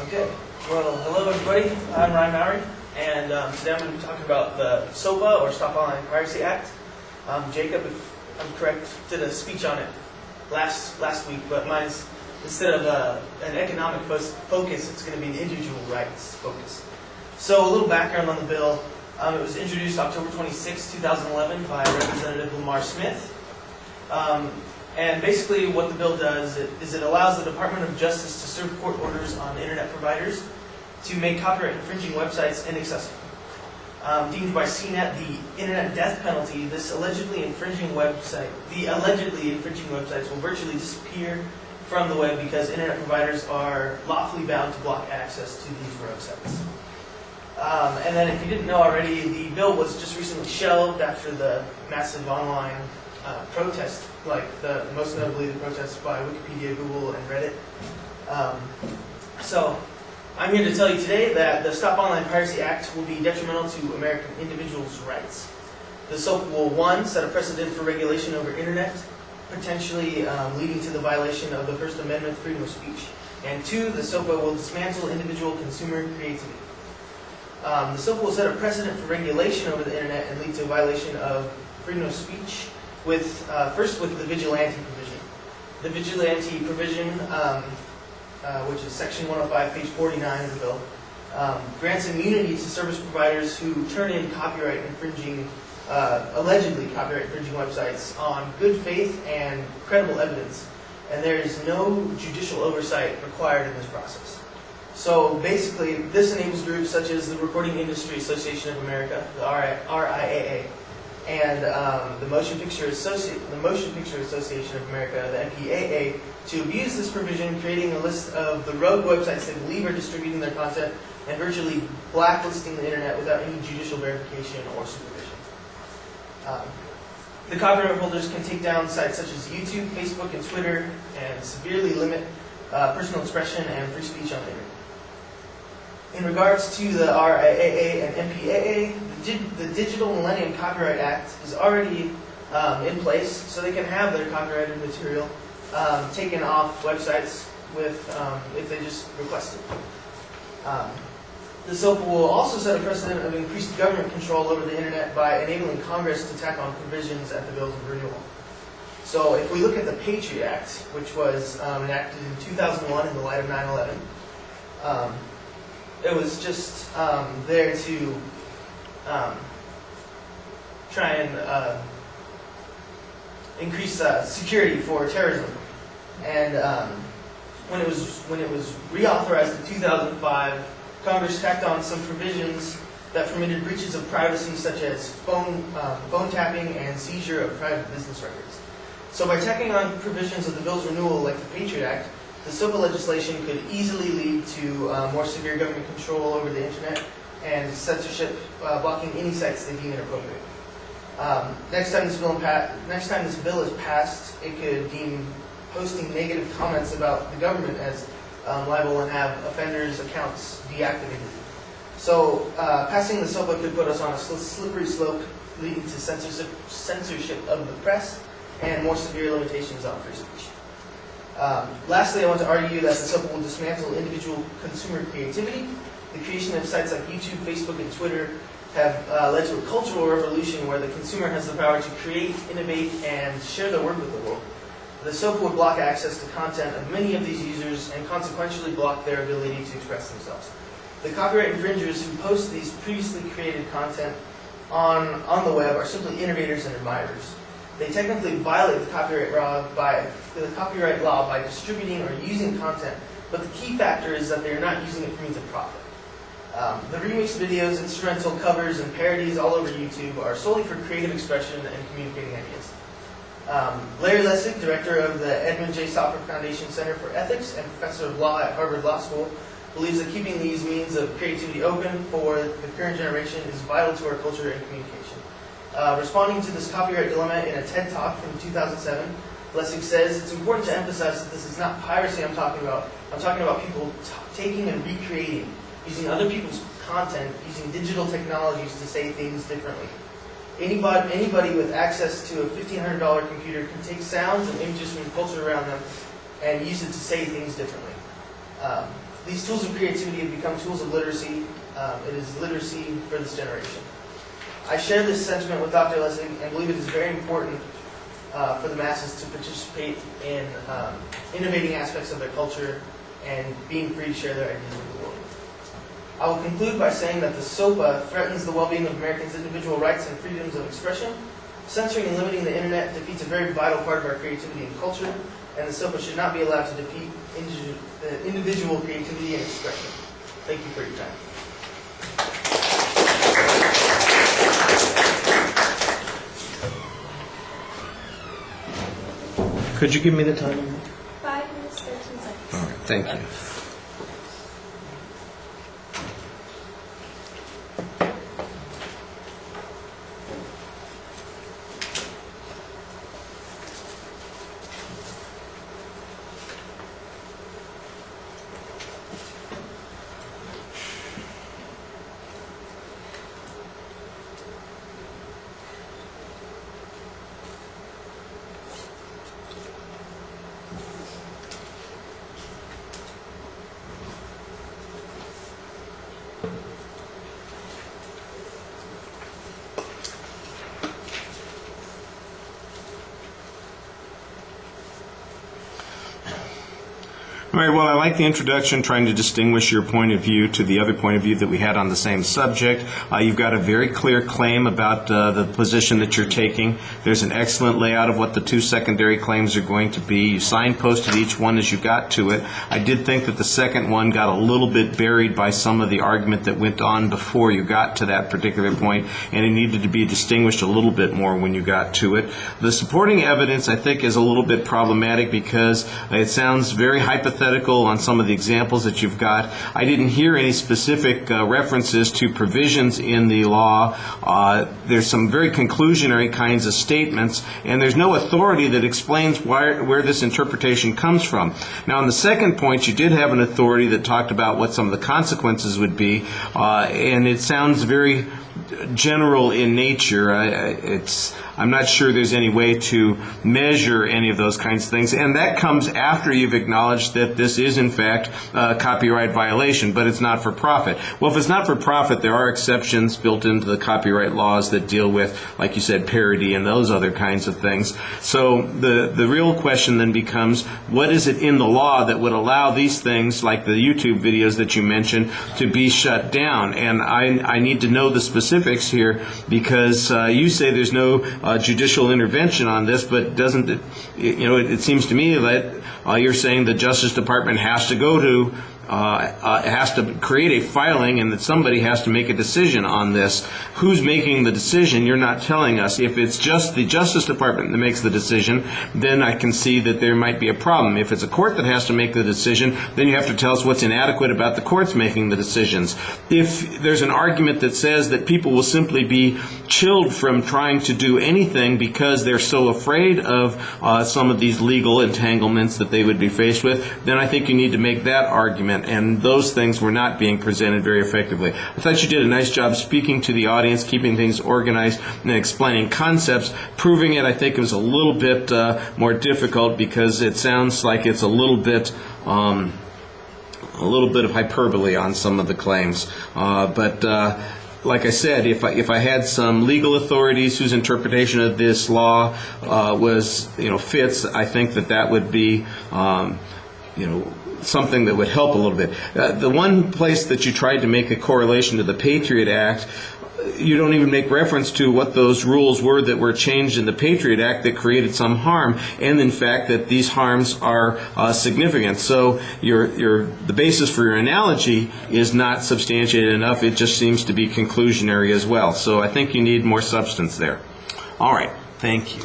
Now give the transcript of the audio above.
Okay, well, hello everybody. I'm Ryan Mowry, and today I'm going to be talking about the SOPA, or Stop Online Piracy Act. Jacob, if I'm correct, did a speech on it last week, but mine's, instead of an economic focus, it's going to be an individual rights focus. So a little background on the bill. It was introduced October 26, 2011 by Representative Lamar Smith. And basically what the bill does is it allows the Department of Justice to serve court orders on internet providers to make copyright infringing websites inaccessible. Deemed by CNET the internet death penalty, the allegedly infringing websites will virtually disappear from the web because internet providers are lawfully bound to block access to these websites. And then if you didn't know already, the bill was just recently shelved after the massive online protest, like most notably the protests by Wikipedia, Google, and Reddit. So I'm here to tell you today that the Stop Online Piracy Act will be detrimental to American individuals' rights. The SOPA will, 1, set a precedent for regulation over internet, potentially leading to the violation of the First Amendment freedom of speech. And 2, the SOPA will dismantle individual consumer creativity. The SOPA will set a precedent for regulation over the internet and lead to a violation of freedom of speech, first with the vigilante provision. The vigilante provision, which is section 105, page 49 of the bill, grants immunity to service providers who turn in allegedly copyright infringing websites on good faith and credible evidence, and there is no judicial oversight required in this process. So basically, this enables groups such as the Recording Industry Association of America, the RIAA, and the Motion Picture Association of America, the MPAA, to abuse this provision, creating a list of the rogue websites they believe are distributing their content and virtually blacklisting the internet without any judicial verification or supervision. The copyright holders can take down sites such as YouTube, Facebook, and Twitter and severely limit personal expression and free speech on the internet. In regards to the RIAA and MPAA, the Digital Millennium Copyright Act is already in place, so they can have their copyrighted material taken off websites if they just request it. The SOPA will also set a precedent of increased government control over the internet by enabling Congress to tack on provisions at the bill's renewal. So if we look at the Patriot Act, which was enacted in 2001 in the light of 9/11, it was just there to try and increase security for terrorism. And when it was reauthorized in 2005, Congress tacked on some provisions that permitted breaches of privacy, such as phone tapping and seizure of private business records. So by tacking on provisions of the bill's renewal, like the Patriot Act, the SOPA legislation could easily lead to more severe government control over the internet and censorship, blocking any sites they deem inappropriate. Next time this bill is passed, it could deem posting negative comments about the government as liable and have offenders' accounts deactivated. So passing the SOPA could put us on a slippery slope, leading to censorship of the press and more severe limitations on free speech. Lastly, I want to argue that the SOPA will dismantle individual consumer creativity. The creation of sites like YouTube, Facebook, and Twitter have led to a cultural revolution where the consumer has the power to create, innovate, and share their work with the world. The SOPA would block access to content of many of these users and consequentially block their ability to express themselves. The copyright infringers who post these previously created content on the web are simply innovators and admirers. They technically violate the copyright law by distributing or using content, but the key factor is that they are not using it for means of profit. The remix videos, instrumental covers, and parodies all over YouTube are solely for creative expression and communicating ideas. Larry Lessig, director of the Edmund J. Stopper Foundation Center for Ethics and professor of law at Harvard Law School, believes that keeping these means of creativity open for the current generation is vital to our culture and communication. Responding to this copyright dilemma in a TED Talk from 2007, Lessig says, "It's important to emphasize that this is not piracy I'm talking about. I'm talking about people taking and recreating, using other people's content, using digital technologies to say things differently. Anybody with access to a $1,500 computer can take sounds and images from the culture around them and use it to say things differently." These tools of creativity have become tools of literacy. It is literacy for this generation. I share this sentiment with Dr. Lessig and believe it is very important for the masses to participate in innovating aspects of their culture and being free to share their ideas with the world. I will conclude by saying that the SOPA threatens the well-being of Americans' individual rights and freedoms of expression. Censoring and limiting the internet defeats a very vital part of our creativity and culture, and the SOPA should not be allowed to defeat individual creativity and expression. Thank you for your time. Could you give me the time? 5 minutes, 13 seconds. All right, thank you. All right, well, I like the introduction, trying to distinguish your point of view to the other point of view that we had on the same subject. You've got a very clear claim about the position that you're taking. There's an excellent layout of what the two secondary claims are going to be. You signposted each one as you got to it. I did think that the second one got a little bit buried by some of the argument that went on before you got to that particular point, and it needed to be distinguished a little bit more when you got to it. The supporting evidence, I think, is a little bit problematic because it sounds very hypothetical on some of the examples that you've got. I didn't hear any specific references to provisions in the law. There's some very conclusionary kinds of statements, and there's no authority that explains where this interpretation comes from. Now, on the second point, you did have an authority that talked about what some of the consequences would be, and it sounds very general in nature. I'm not sure there's any way to measure any of those kinds of things, and that comes after you've acknowledged that this is in fact a copyright violation, but it's not for profit. Well, if it's not for profit, there are exceptions built into the copyright laws that deal with, like you said, parody and those other kinds of things. So the real question then becomes, what is it in the law that would allow these things, like the YouTube videos that you mentioned, to be shut down? And I need to know the specifics here, because you say there's no judicial intervention on this, but doesn't it, it seems to me that you're saying the Justice Department has to go to has to create a filing, and that somebody has to make a decision on this. Who's making the decision? You're not telling us. If it's just the Justice Department that makes the decision, then I can see that there might be a problem. If it's a court that has to make the decision, then you have to tell us what's inadequate about the courts making the decisions. If there's an argument that says that people will simply be chilled from trying to do anything because they're so afraid of some of these legal entanglements that they would be faced with, then I think you need to make that argument. And those things were not being presented very effectively. I thought you did a nice job speaking to the audience, keeping things organized, and explaining concepts. Proving it, I think, was a little bit more difficult, because it sounds like it's a little bit of hyperbole on some of the claims. Like I said, if I had some legal authorities whose interpretation of this law fits, I think that would be something that would help a little bit. The one place that you tried to make a correlation to the Patriot Act, you don't even make reference to what those rules were that were changed in the Patriot Act that created some harm, and in fact that these harms are significant. So the basis for your analogy is not substantiated enough. It just seems to be conclusionary as well. So I think you need more substance there. All right. Thank you.